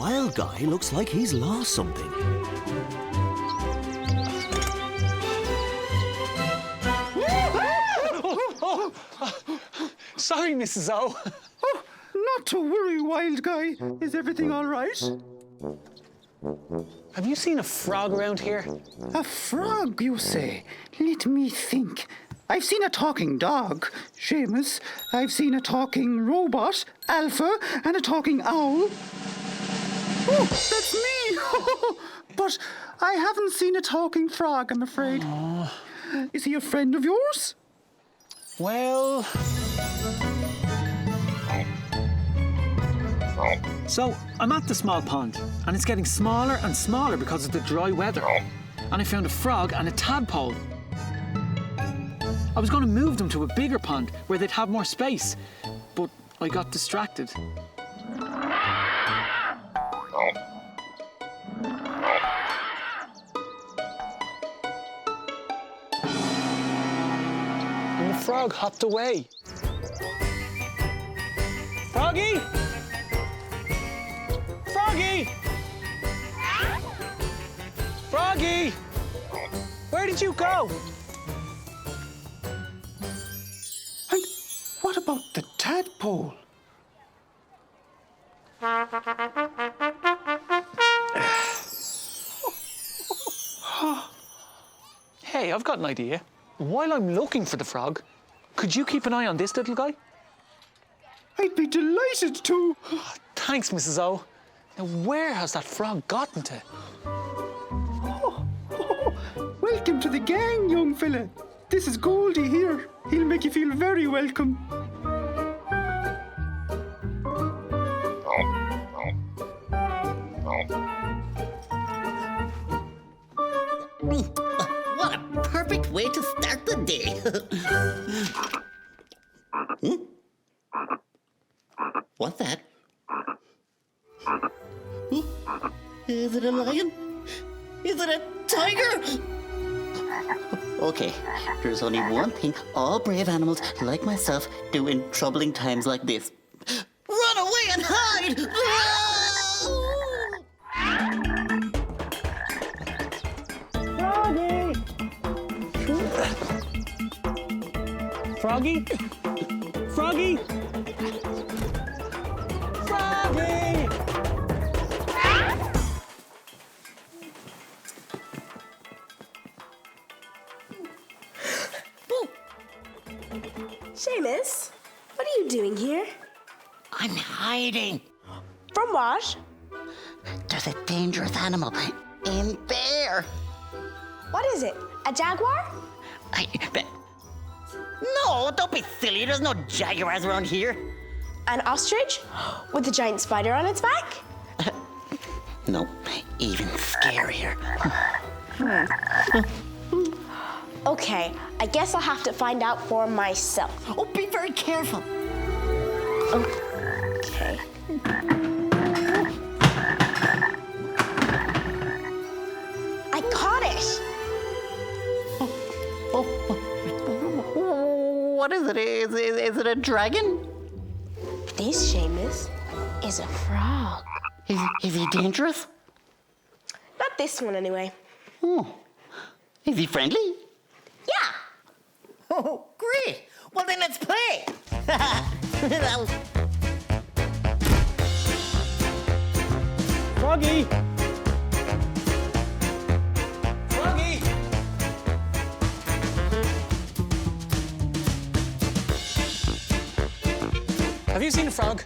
wild guy looks like he's lost something. Sorry, Mrs. O. Oh, not to worry, wild guy. Is everything all right? Have you seen a frog around here? A frog, you say? Let me think. I've seen a talking dog, Seamus. I've seen a talking robot, Alpha, and a talking owl. Oh, that's me! But I haven't seen a talking frog, I'm afraid. Oh. Is he a friend of yours? Well... So, I'm at the small pond, and it's getting smaller and smaller because of the dry weather. And I found a frog and a tadpole. I was going to move them to a bigger pond where they'd have more space, but I got distracted. And the frog hopped away. Froggy! Froggy! Froggy! Where did you go? And what about the tadpole? Hey, I've got an idea. While I'm looking for the frog, could you keep an eye on this little guy? I'd be delighted to. Thanks, Mrs. O. Now, where has that frog gotten to? Welcome to the gang, young fella. This is Goldie here. He'll make you feel very welcome. What a perfect way to start the day. What's that? Is it a lion? Is it a tiger? Okay, there's only one thing all brave animals like myself do in troubling times like this. Run away and hide! Froggy? Froggy? Froggy! Seamus, what are you doing here? I'm hiding. From what? There's a dangerous animal in there. What is it? A jaguar? No, don't be silly. There's no jaguars around here. An ostrich? With a giant spider on its back? No, even scarier. Okay, I guess I'll have to find out for myself. Oh, be very careful. Okay. I caught it! What is it? Is it a dragon? This, Seamus, is a frog. Is he dangerous? Not this one, anyway. Oh. Is he friendly? Yeah! Oh, great. Well, then let's play. Froggy! Froggy! Have you seen a frog?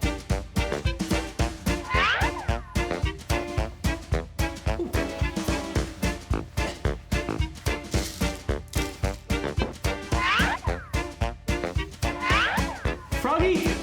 Froggy!